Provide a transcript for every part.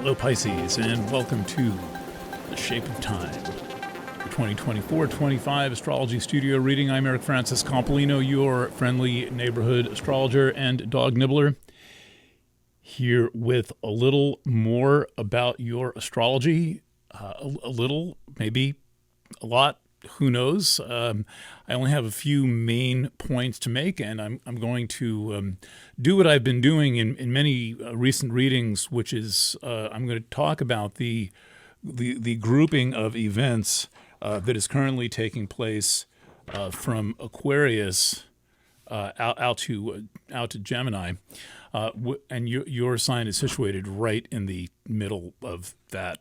Hello Pisces, and welcome to The Shape of Time, the 2024-25 Astrology Studio reading. I'm Eric Francis Compolino, your friendly neighborhood astrologer and dog nibbler, here with a little more about your astrology. A little, maybe a lot, who knows. I only have a few main points to make, and I'm going to do what I've been doing in many recent readings, which is I'm going to talk about the grouping of events that is currently taking place from Aquarius out to Gemini, and your sign is situated right in the middle of that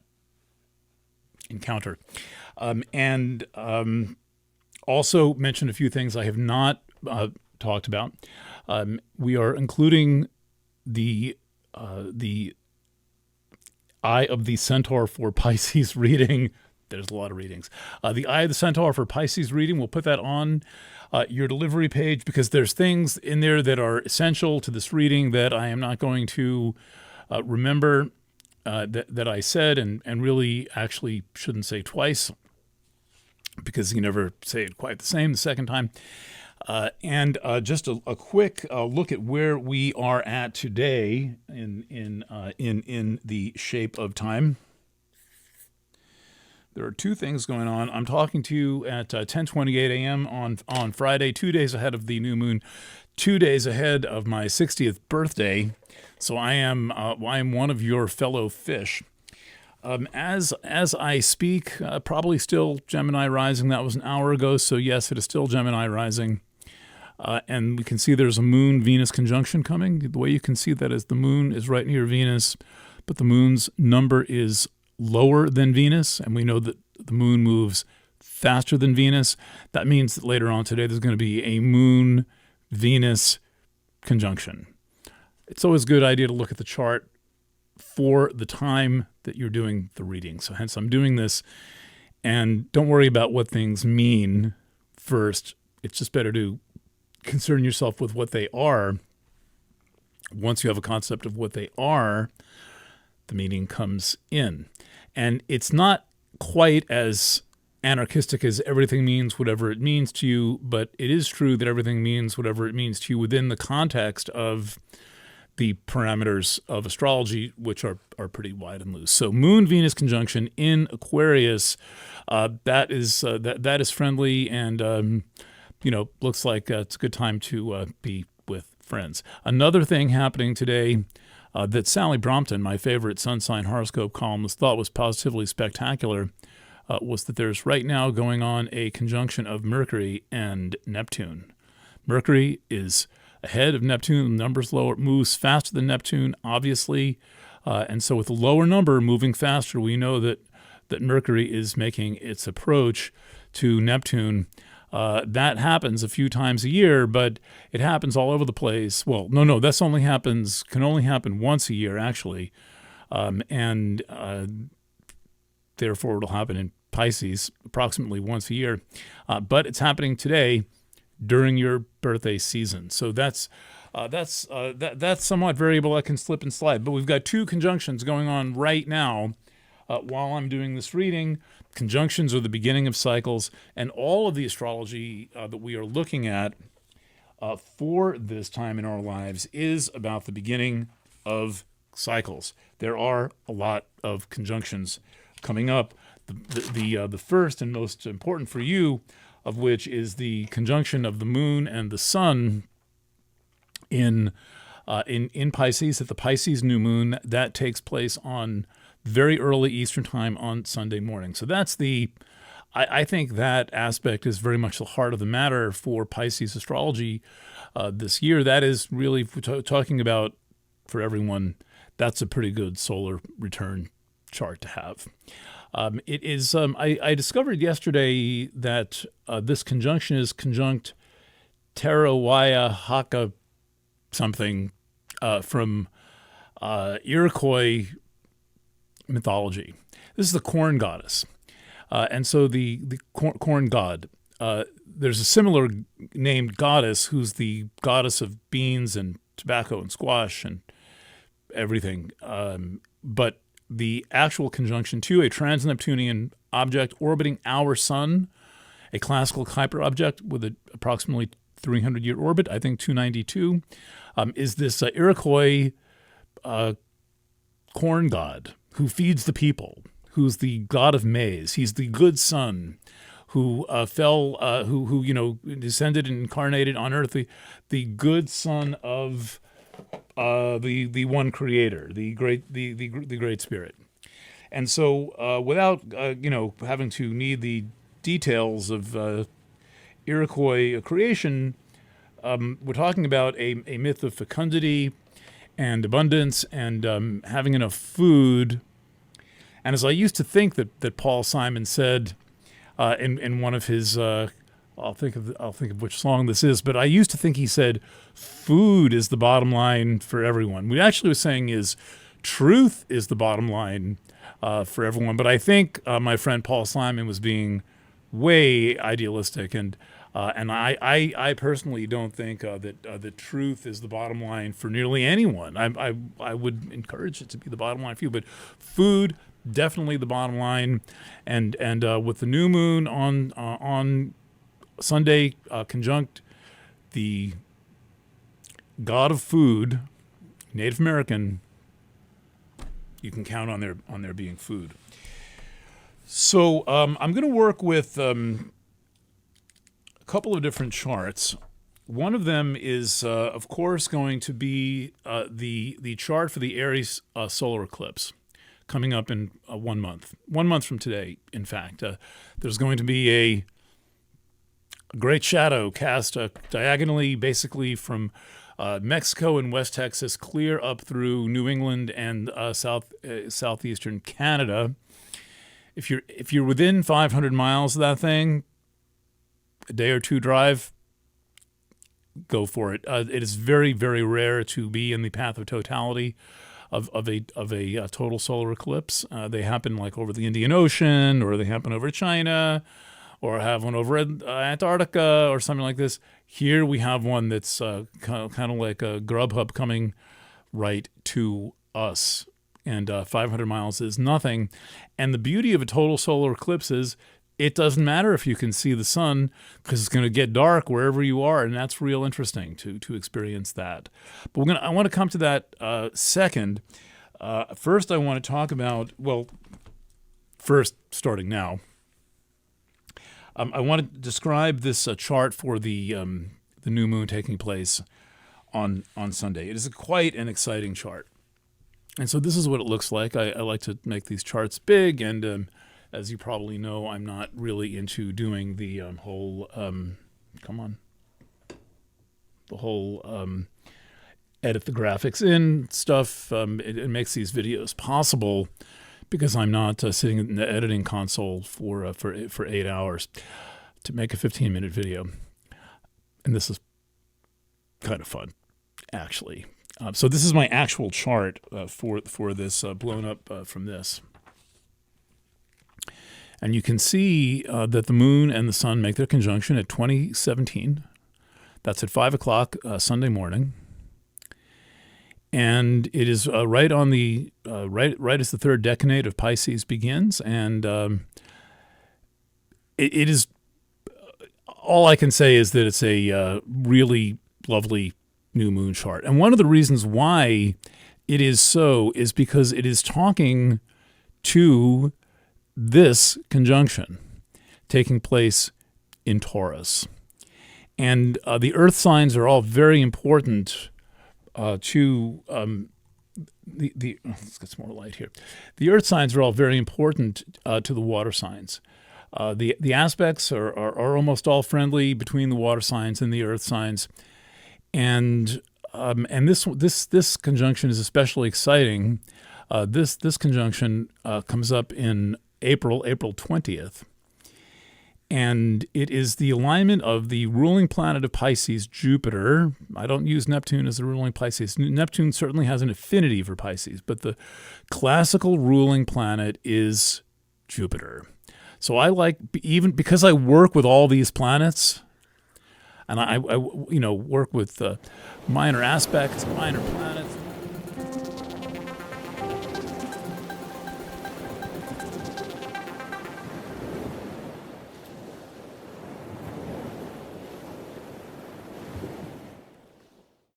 encounter. And also mention a few things I have not talked about. We are including the Eye of the Centaur for Pisces reading. There's a lot of readings. The Eye of the Centaur for Pisces reading, we'll put that on your delivery page because there's things in there that are essential to this reading that I am not going to remember that I said and really actually shouldn't say twice, because you never say it quite the same the second time. And just a quick look at where we are at today in the shape of time. There are two things going on. I'm talking to you at 10:28 a.m. on Friday, 2 days ahead of the new moon, 2 days ahead of my 60th birthday. So I am one of your fellow fish. As I speak, probably still Gemini rising. That was an hour ago, so yes, it is still Gemini rising. And we can see there's a Moon-Venus conjunction coming. The way you can see that is the moon is right near Venus, but the moon's number is lower than Venus, and we know that the moon moves faster than Venus. That means that later on today there's going to be a Moon-Venus conjunction. It's always a good idea to look at the chart for the time that you're doing the reading. So hence I'm doing this, and don't worry about what things mean first. It's just better to concern yourself with what they are. Once you have a concept of what they are, the meaning comes in. And it's not quite as anarchistic as everything means whatever it means to you, but it is true that everything means whatever it means to you within the context of the parameters of astrology, which are pretty wide and loose. So Moon-Venus conjunction in Aquarius, that is friendly, and looks like it's a good time to be with friends. Another thing happening today that Sally Brompton, my favorite sun sign horoscope columnist, thought was positively spectacular was that there's right now going on a conjunction of Mercury and Neptune. Mercury is ahead of Neptune, the number's lower, moves faster than Neptune, obviously. And so with a lower number moving faster, we know that Mercury is making its approach to Neptune. That happens a few times a year, but it happens all over the place. Well, no, can only happen once a year, actually. And therefore it'll happen in Pisces approximately once a year. But it's happening today during your birthday season. So that's somewhat variable. That can slip and slide. But we've got two conjunctions going on right now while I'm doing this reading. Conjunctions are the beginning of cycles, and all of the astrology that we are looking at for this time in our lives is about the beginning of cycles. There are a lot of conjunctions coming up. The first and most important for you of which is the conjunction of the moon and the sun in Pisces at the Pisces new moon. That takes place on very early Eastern time on Sunday morning. So that's I think that aspect is very much the heart of the matter for Pisces astrology this year. That is really, if we're talking about for everyone, that's a pretty good solar return chart to have. It is. I discovered yesterday that this conjunction is conjunct Terawaya Haka something from Iroquois mythology. This is the corn goddess, and so the corn god. There's a similar named goddess who's the goddess of beans and tobacco and squash and everything. But the actual conjunction to a trans-Neptunian object orbiting our sun, a classical Kuiper object with an approximately 300-year orbit, I think 292, is this Iroquois corn god who feeds the people, who's the god of maize. He's the good son who who descended and incarnated on earth, the good son of the one creator, the great spirit. And so without having to need the details of Iroquois creation, we're talking about a myth of fecundity and abundance and having enough food. And as I used to think that Paul Simon said in one of his, I'll think of which song this is, but I used to think he said, food is the bottom line for everyone. What he actually was saying is truth is the bottom line for everyone. But I think my friend Paul Simon was being way idealistic, and I personally don't think that the truth is the bottom line for nearly anyone. I would encourage it to be the bottom line for you, but food definitely the bottom line, and with the new moon on Sunday conjunct the god of food, Native American, you can count on there being food. So I'm going to work with a couple of different charts. One of them is, of course, going to be the chart for the Aries solar eclipse coming up in 1 month. 1 month from today, in fact. There's going to be a great shadow cast diagonally, basically from Mexico and West Texas, clear up through New England and southeastern Canada. If you're within 500 miles of that thing, a day or two drive, go for it. It is very, very rare to be in the path of totality of a total solar eclipse. They happen like over the Indian Ocean, or they happen over China, or have one over Antarctica or something like this. Here we have one that's kind of like a Grubhub coming right to us. And 500 miles is nothing. And the beauty of a total solar eclipse is it doesn't matter if you can see the sun, because it's going to get dark wherever you are, and that's real interesting to experience that. But I want to come to that second. First, I want to talk about, first, starting now, I want to describe this chart for the new moon taking place on Sunday. It is quite an exciting chart. And so this is what it looks like. I like to make these charts big, and as you probably know, I'm not really into doing the whole edit the graphics in stuff. It makes these videos possible because I'm not sitting in the editing console for 8 hours to make a 15-minute video. And this is kind of fun, actually. So this is my actual chart for this, blown up from this. And you can see that the moon and the sun make their conjunction at 2017. That's at 5 o'clock Sunday morning. And it is right on the right as the third decade of Pisces begins, and it is. All I can say is that it's a really lovely new moon chart, and one of the reasons why it is so is because it is talking to this conjunction taking place in Taurus, and the Earth signs are all very important. Let's get some more light here. The earth signs are all very important to the water signs. The aspects are almost all friendly between the water signs and the earth signs, and this conjunction is especially exciting. This conjunction comes up in April 20th. And it is the alignment of the ruling planet of Pisces, Jupiter. I don't use Neptune as the ruling Pisces. Neptune certainly has an affinity for Pisces, but the classical ruling planet is Jupiter. So I like, even because I work with all these planets, and I work with minor aspects, minor planets,